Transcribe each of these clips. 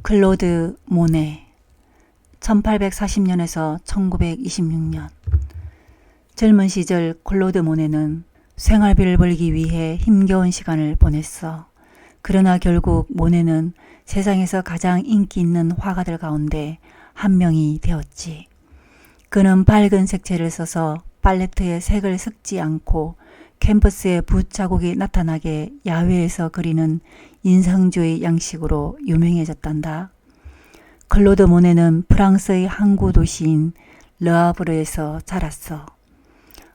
클로드 모네 1840년에서 1926년. 젊은 시절 클로드 모네는 생활비를 벌기 위해 힘겨운 시간을 보냈어. 그러나 결국 모네는 세상에서 가장 인기 있는 화가들 가운데 한 명이 되었지. 그는 밝은 색채를 써서 팔레트에 색을 섞지 않고 캔버스에 붓 자국이 나타나게 야외에서 그리는 인상주의 양식으로 유명해졌단다. 클로드 모네는 프랑스의 항구 도시인 르아브르에서 자랐어.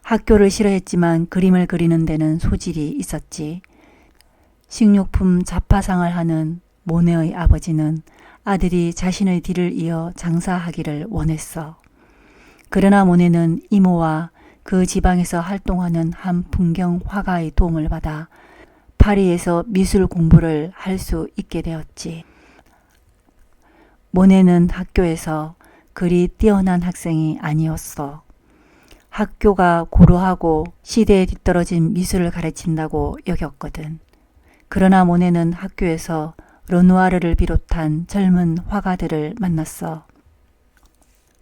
학교를 싫어했지만 그림을 그리는 데는 소질이 있었지. 식료품 자파상을 하는 모네의 아버지는 아들이 자신의 뒤를 이어 장사하기를 원했어. 그러나 모네는 이모와 그 지방에서 활동하는 한 풍경 화가의 도움을 받아 파리에서 미술 공부를 할 수 있게 되었지. 모네는 학교에서 그리 뛰어난 학생이 아니었어. 학교가 고루하고 시대에 뒤떨어진 미술을 가르친다고 여겼거든. 그러나 모네는 학교에서 르누아르를 비롯한 젊은 화가들을 만났어.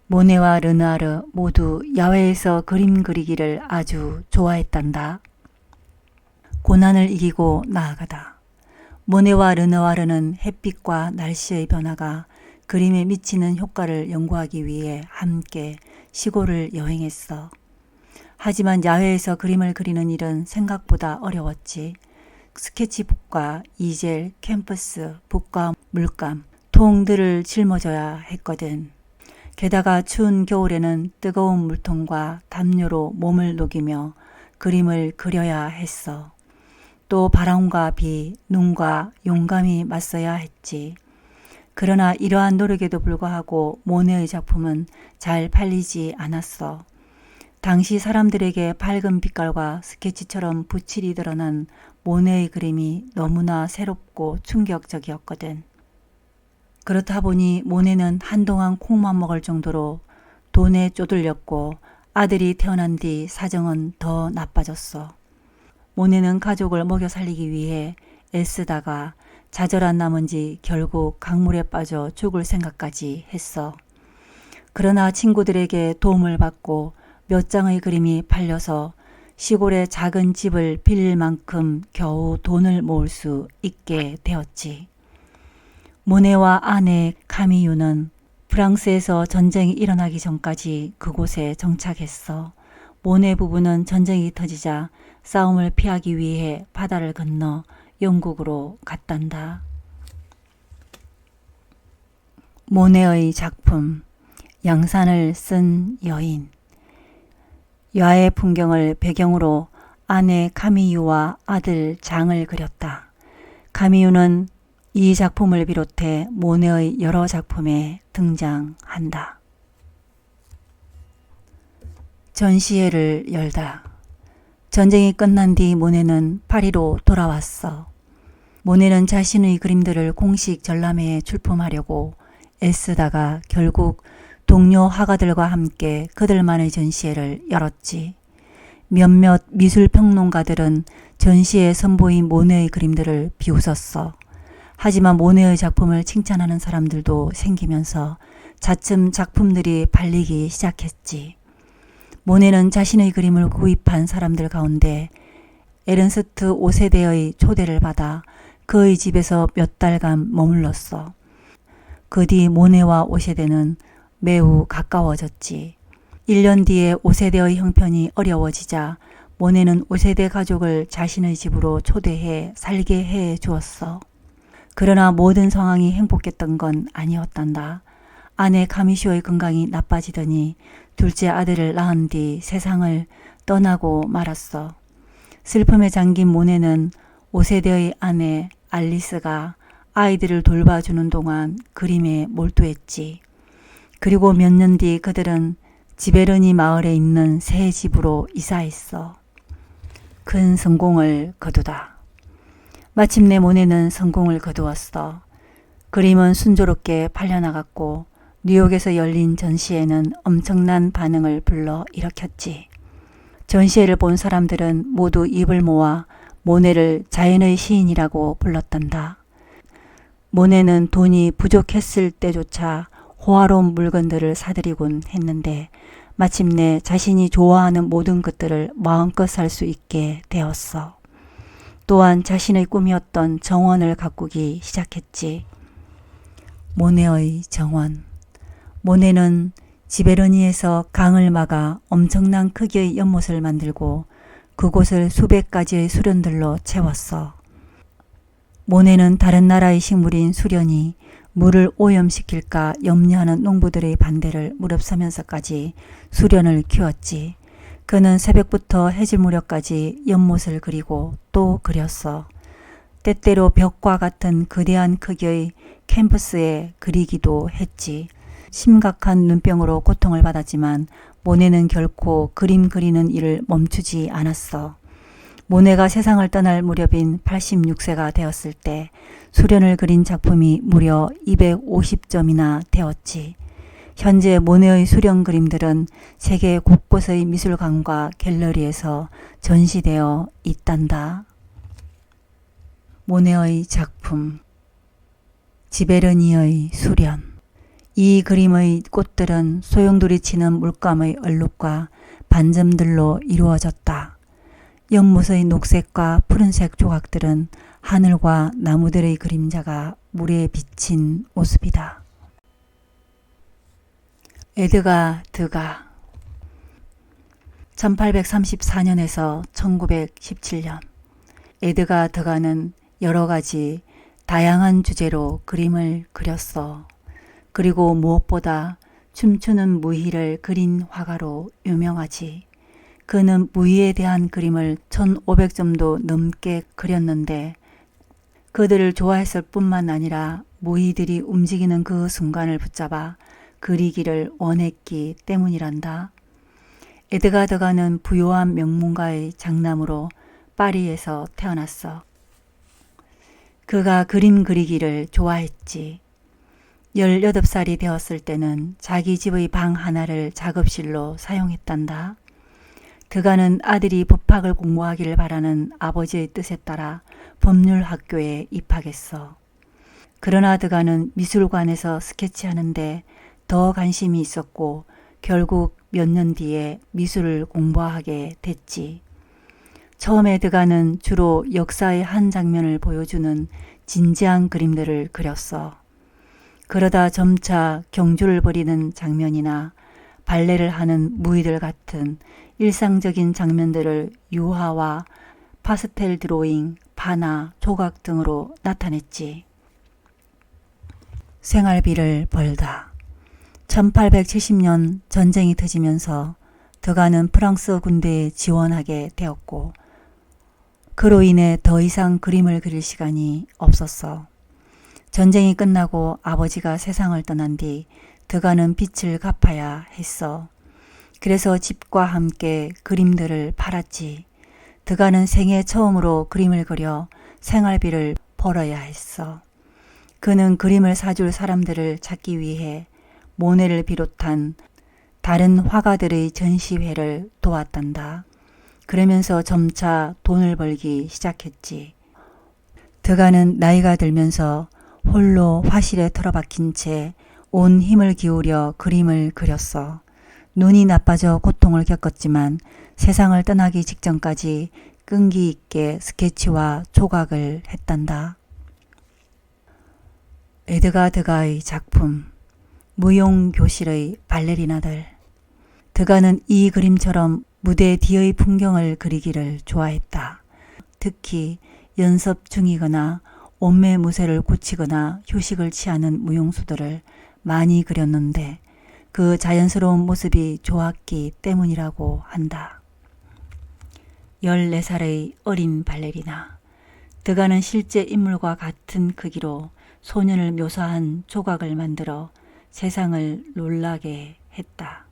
모네와 르누아르 모두 야외에서 그림 그리기를 아주 좋아했단다. 고난을 이기고 나아가다. 모네와 르누아르는 햇빛과 날씨의 변화가 그림에 미치는 효과를 연구하기 위해 함께 시골을 여행했어. 하지만 야외에서 그림을 그리는 일은 생각보다 어려웠지. 스케치북과 이젤, 캔버스, 붓과 물감, 통들을 짊어져야 했거든. 게다가 추운 겨울에는 뜨거운 물통과 담요로 몸을 녹이며 그림을 그려야 했어. 또 바람과 비, 눈과 용감히 맞서야 했지. 그러나 이러한 노력에도 불구하고 모네의 작품은 잘 팔리지 않았어. 당시 사람들에게 밝은 빛깔과 스케치처럼 붓칠이 드러난 모네의 그림이 너무나 새롭고 충격적이었거든. 그렇다 보니 모네는 한동안 콩만 먹을 정도로 돈에 쪼들렸고 아들이 태어난 뒤 사정은 더 나빠졌어. 모네는 가족을 먹여 살리기 위해 애쓰다가 좌절한 나머지 결국 강물에 빠져 죽을 생각까지 했어. 그러나 친구들에게 도움을 받고 몇 장의 그림이 팔려서 시골의 작은 집을 빌릴 만큼 겨우 돈을 모을 수 있게 되었지. 모네와 아내 카미유는 프랑스에서 전쟁이 일어나기 전까지 그곳에 정착했어. 모네 부부는 전쟁이 터지자 싸움을 피하기 위해 바다를 건너 영국으로 갔단다. 모네의 작품 양산을 쓴 여인. 야외 풍경을 배경으로 아내 카미유와 아들 장을 그렸다. 카미유는 이 작품을 비롯해 모네의 여러 작품에 등장한다. 전시회를 열다. 전쟁이 끝난 뒤 모네는 파리로 돌아왔어. 모네는 자신의 그림들을 공식 전람회에 출품하려고 애쓰다가 결국 동료 화가들과 함께 그들만의 전시회를 열었지. 몇몇 미술평론가들은 전시회에 선보인 모네의 그림들을 비웃었어. 하지만 모네의 작품을 칭찬하는 사람들도 생기면서 차츰 작품들이 팔리기 시작했지. 모네는 자신의 그림을 구입한 사람들 가운데 에른스트 5세대의 초대를 받아 그의 집에서 몇 달간 머물렀어. 그 뒤 모네와 5세대는 매우 가까워졌지. 1년 뒤에 5세대의 형편이 어려워지자 모네는 5세대 가족을 자신의 집으로 초대해 살게 해 주었어. 그러나 모든 상황이 행복했던 건 아니었단다. 아내 카미쇼의 건강이 나빠지더니 둘째 아들을 낳은 뒤 세상을 떠나고 말았어. 슬픔에 잠긴 모네는 5세대의 아내 알리스가 아이들을 돌봐주는 동안 그림에 몰두했지. 그리고 몇 년 뒤 그들은 지베르니 마을에 있는 새 집으로 이사했어. 큰 성공을 거두다. 마침내 모네는 성공을 거두었어. 그림은 순조롭게 팔려나갔고 뉴욕에서 열린 전시회는 엄청난 반응을 불러 일으켰지. 전시회를 본 사람들은 모두 입을 모아 모네를 자연의 시인이라고 불렀단다. 모네는 돈이 부족했을 때조차 호화로운 물건들을 사들이곤 했는데 마침내 자신이 좋아하는 모든 것들을 마음껏 살 수 있게 되었어. 또한 자신의 꿈이었던 정원을 가꾸기 시작했지. 모네의 정원. 모네는 지베르니에서 강을 막아 엄청난 크기의 연못을 만들고 그곳을 수백 가지의 수련들로 채웠어. 모네는 다른 나라의 식물인 수련이 물을 오염시킬까 염려하는 농부들의 반대를 무릅쓰면서까지 수련을 키웠지. 그는 새벽부터 해질 무렵까지 연못을 그리고 또 그렸어. 때때로 벽과 같은 거대한 크기의 캔버스에 그리기도 했지. 심각한 눈병으로 고통을 받았지만 모네는 결코 그림 그리는 일을 멈추지 않았어. 모네가 세상을 떠날 무렵인 86세가 되었을 때 수련을 그린 작품이 무려 250점이나 되었지. 현재 모네의 수련 그림들은 세계 곳곳의 미술관과 갤러리에서 전시되어 있단다. 모네의 작품 지베르니의 수련. 이 그림의 꽃들은 소용돌이 치는 물감의 얼룩과 반점들로 이루어졌다. 연못의 녹색과 푸른색 조각들은 하늘과 나무들의 그림자가 물에 비친 모습이다. 에드가 드가 1834년에서 1917년 에드가 드가는 여러 가지 다양한 주제로 그림을 그렸어. 그리고 무엇보다 춤추는 무희를 그린 화가로 유명하지. 그는 무희에 대한 그림을 1500점도 넘게 그렸는데 그들을 좋아했을 뿐만 아니라 무희들이 움직이는 그 순간을 붙잡아 그리기를 원했기 때문이란다. 에드가 드가는 부유한 명문가의 장남으로 파리에서 태어났어. 그가 그림 그리기를 좋아했지. 18살이 되었을 때는 자기 집의 방 하나를 작업실로 사용했단다. 드가는 아들이 법학을 공부하기를 바라는 아버지의 뜻에 따라 법률학교에 입학했어. 그러나 드가는 미술관에서 스케치하는데 더 관심이 있었고 결국 몇 년 뒤에 미술을 공부하게 됐지. 처음에 드가는 주로 역사의 한 장면을 보여주는 진지한 그림들을 그렸어. 그러다 점차 경주를 벌이는 장면이나 발레를 하는 무희들 같은 일상적인 장면들을 유화와 파스텔 드로잉, 파나, 조각 등으로 나타냈지. 생활비를 벌다. 1870년 전쟁이 터지면서 드가는 프랑스 군대에 지원하게 되었고 그로 인해 더 이상 그림을 그릴 시간이 없었어. 전쟁이 끝나고 아버지가 세상을 떠난 뒤 드가는 빚을 갚아야 했어. 그래서 집과 함께 그림들을 팔았지. 드가는 생애 처음으로 그림을 그려 생활비를 벌어야 했어. 그는 그림을 사줄 사람들을 찾기 위해 모네를 비롯한 다른 화가들의 전시회를 도왔단다. 그러면서 점차 돈을 벌기 시작했지. 드가는 나이가 들면서 홀로 화실에 틀어박힌 채 온 힘을 기울여 그림을 그렸어. 눈이 나빠져 고통을 겪었지만 세상을 떠나기 직전까지 끈기 있게 스케치와 조각을 했단다. 에드가 드가의 작품 무용교실의 발레리나들. 드가는 이 그림처럼 무대 뒤의 풍경을 그리기를 좋아했다. 특히 연습 중이거나 옷매 무새를 고치거나 휴식을 취하는 무용수들을 많이 그렸는데 그 자연스러운 모습이 좋았기 때문이라고 한다. 14살의 어린 발레리나. 드가는 실제 인물과 같은 크기로 소년을 묘사한 조각을 만들어 세상을 놀라게 했다.